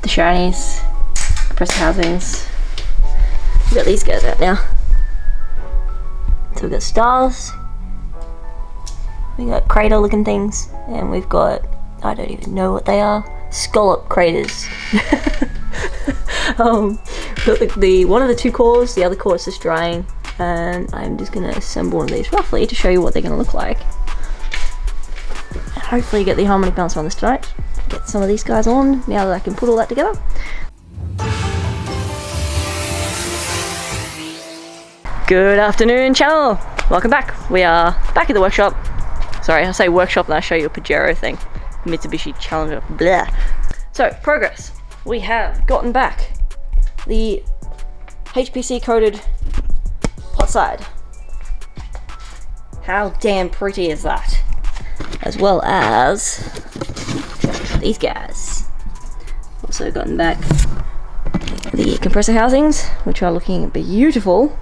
the shinies, compressor housings. We've got these guys out now. So we've got stars, we got crater looking things, and we've got, I don't even know what they are, scallop craters. Got one of the two cores, the other core is just drying, and I'm just going to assemble one of these roughly to show you what they're going to look like. Hopefully get the harmonic bouncer on this tonight, get some of these guys on now that I can put all that together. Good afternoon, channel! Welcome back. We are back at the workshop. Sorry, I say workshop and I show you a Pajero thing. Mitsubishi Challenger, blah. So, progress. We have gotten back the HPC coated pot side. How damn pretty is that? As well as these guys. Also gotten back the compressor housings, which are looking beautiful.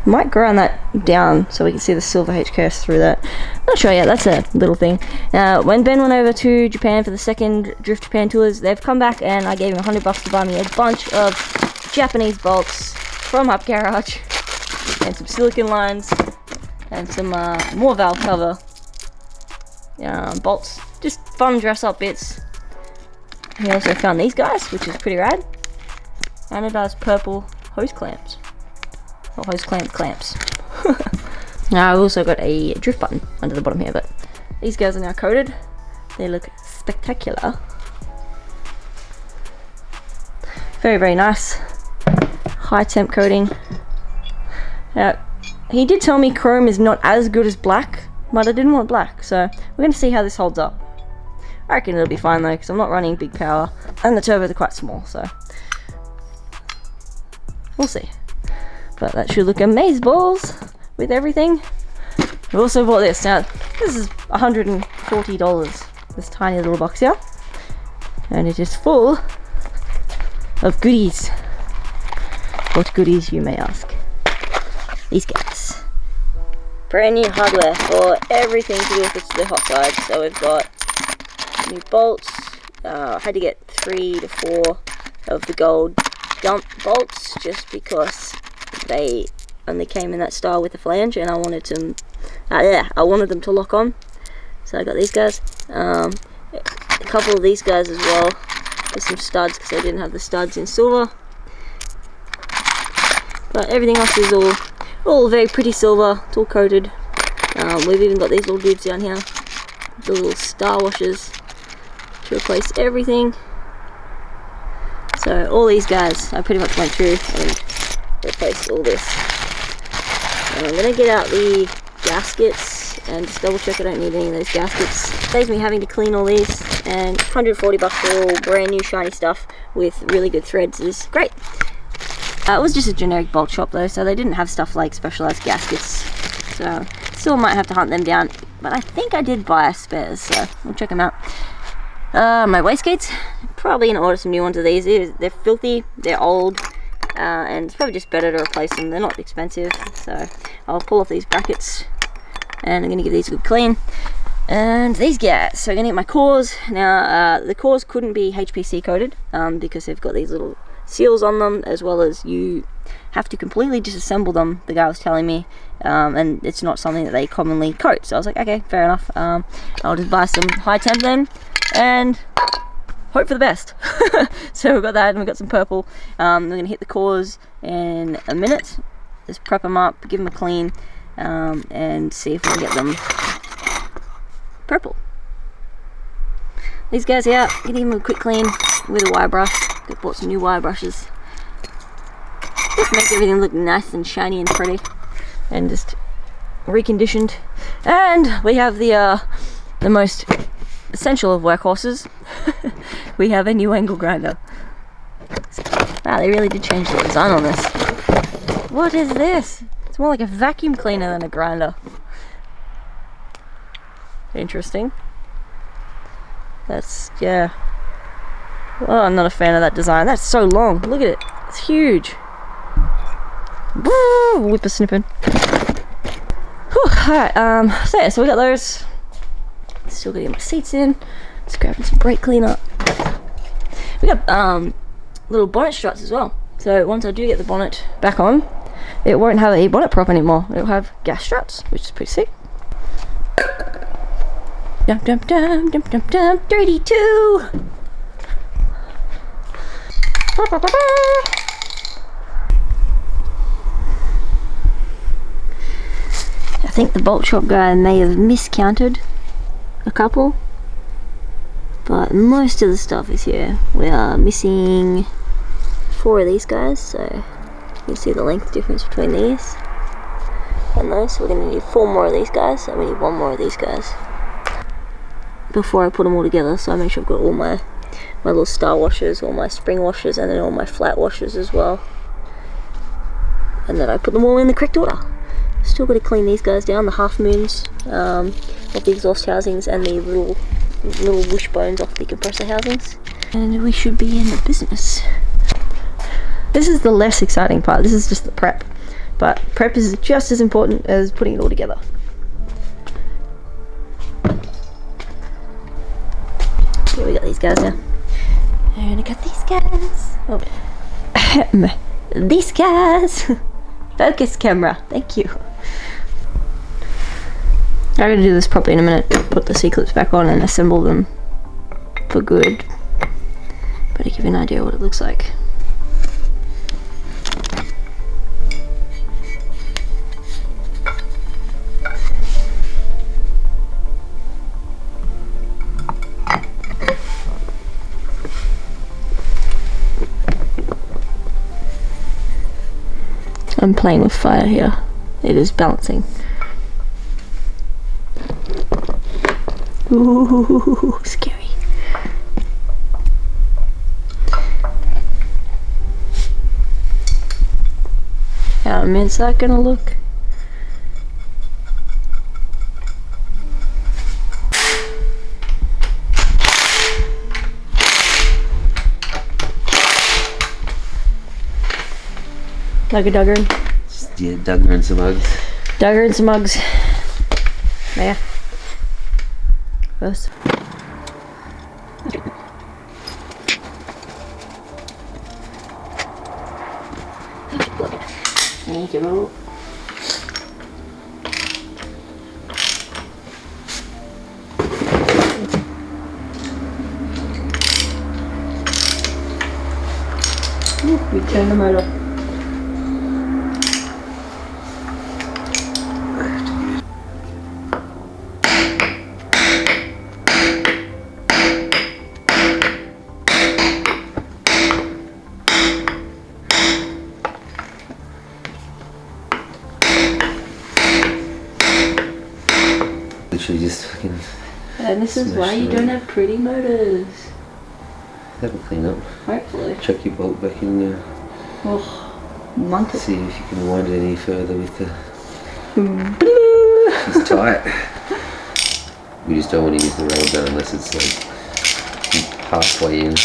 Might grind that down so we can see the silver HKS through that. Not sure yet, that's a little thing. When Ben went over to Japan for the second Drift Japan tours, they've come back and I gave him $100 to buy me a bunch of Japanese bolts from Up Garage and some silicon lines and some more valve cover bolts. Just fun dress up bits. He also found these guys, which is pretty rad. And it has purple hose clamps. Or hose clamps. Now I've also got a drift button under the bottom here, but these guys are now coated. They look spectacular. Very, very nice. High temp coating. Now, he did tell me chrome is not as good as black, but I didn't want black, so we're going to see how this holds up. I reckon it'll be fine though, because I'm not running big power, and the turbos are quite small, so we'll see. But that should look amazeballs with everything. We also bought this. Now, this is $140, this tiny little box here. And it is full of goodies. What goodies, you may ask? These guys. Brand new hardware for everything to do with the hot side. So we've got new bolts. I had to get 3 to 4 of the gold dump bolts just because they only came in that style with the flange, and I wanted them. I wanted them to lock on. So I got these guys. A couple of these guys as well. With some studs because I didn't have the studs in silver. But everything else is all very pretty silver. It's all coated. We've even got these little dudes down here, the little star washers to replace everything. So all these guys I pretty much went through and replaced all this. And I'm gonna get out the gaskets and just double check I don't need any of those gaskets. Saves me having to clean all these, and $140 for all brand new shiny stuff with really good threads is great. It was just a generic bolt shop though, so they didn't have stuff like specialized gaskets, so still might have to hunt them down, but I think I did buy spares, so we'll check them out. My wastegates, probably gonna order some new ones of these. They're filthy, they're old, and it's probably just better to replace them. They're not expensive, so I'll pull off these brackets and I'm gonna give these a good clean. And these guys, so I'm gonna get my cores. Now the cores couldn't be HPC coated because they've got these little seals on them, as well as you have to completely disassemble them, the guy was telling me, and it's not something that they commonly coat. So I was like, okay, fair enough. I'll just buy some high temp then and hope for the best. So we've got that, and we've got some purple. We're gonna hit the cores in a minute, just prep them up, give them a clean, and see if we can get them purple. These guys out, give them a quick clean with a wire brush. I bought some new wire brushes. Just make everything look nice and shiny and pretty, and just reconditioned. And we have the most essential of workhorses. We have a new angle grinder. Wow, they really did change the design on this. What is this? It's more like a vacuum cleaner than a grinder. Interesting. That's, yeah. Well, I'm not a fan of that design. That's so long. Look at it. It's huge. Woo! Whippersnipping. Alright, so yeah, so we got those. Still getting my seats in. Just grabbing some brake cleaner. We got little bonnet struts as well. So once I do get the bonnet back on, it won't have a bonnet prop anymore. It'll have gas struts, which is pretty sick. Dum dum dum dum dum dum. 32. I think the bolt shop guy may have miscounted a couple, but most of the stuff is here. We are missing 4 of these guys, so you can see the length difference between these and those. So we're going to need 4 more of these guys, and we need 1 more of these guys before I put them all together. So I make sure I've got all my little star washers, all my spring washers, and then all my flat washers as well, and then I put them all in the correct order. Still got to clean these guys down, the half moons of the exhaust housings and the little wishbones off the compressor housings, and we should be in the business. This is the less exciting part. This is just the prep, but prep is just as important as putting it all together. Here we got these guys now. And I got these guys. Oh. These guys. Focus camera. Thank you. I'm gonna do this properly in a minute. Put the C-clips back on and assemble them for good. But to give you an idea what it looks like. I'm playing with fire here. It is balancing. Ooh, scary. How is that gonna look? Like a Duggar. Yeah, Duggar and some Uggs. Duggar and some Uggs. Yeah. First. Thank you. We turn the motor. Literally just fucking. And this is why you don't have pretty motors. Have a clean up. Hopefully. Chuck your bolt back in there. Oh, want it. See if you can wind it any further with the. It's It's tight. We just don't want to use the rail gun unless it's like halfway in.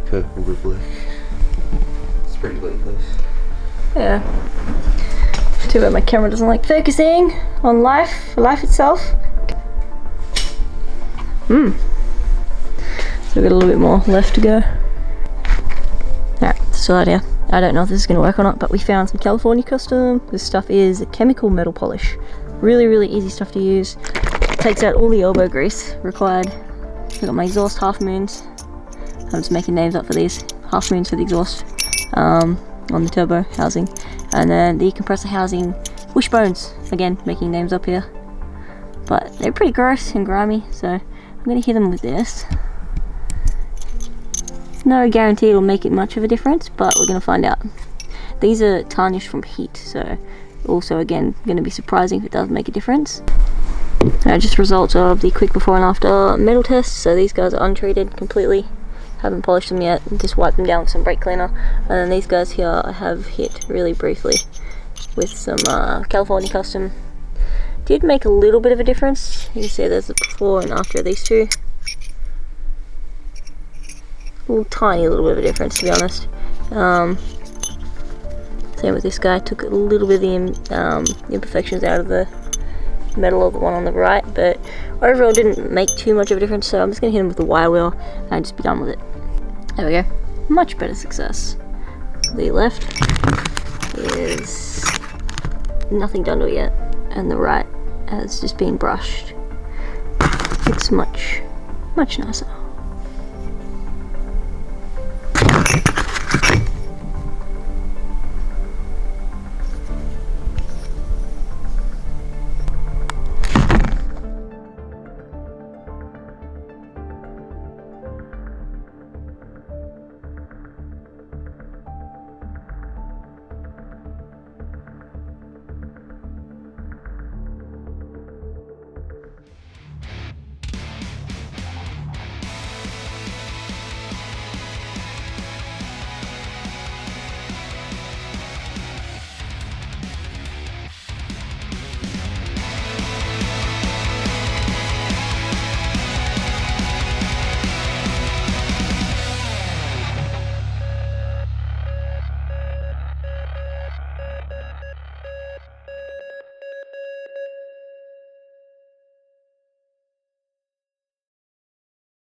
Purple with black. It's pretty bleak, close. Yeah. Too bad my camera doesn't like focusing on life itself. So we've got a little bit more left to go. Alright, still idea. I don't know if this is going to work or not, but we found some California custom. This stuff is a chemical metal polish. Really, really easy stuff to use. Takes out all the elbow grease required. I've got my exhaust half moons. I'm just making names up for these. Half moons for the exhaust on the turbo housing. And then the compressor housing wishbones. Again, making names up here. But they're pretty gross and grimy, so I'm going to hit them with this. No guarantee it'll make it much of a difference, but we're going to find out. These are tarnished from heat, so also again going to be surprising if it does make a difference. Just results of the quick before and after metal test. So these guys are untreated completely. haven't polished them yet, just wiped them down with some brake cleaner. And then these guys here I have hit really briefly with some California Custom. Did make a little bit of a difference. You can see there's a before and after these two. A little tiny little bit of a difference, to be honest. Same with this guy. Took a little bit of the imperfections out of the metal of the one on the right, but overall didn't make too much of a difference, so I'm just going to hit him with the wire wheel and just be done with it. There we go. Much better success. The left is nothing done to it yet, and the right has just been brushed. Looks much nicer.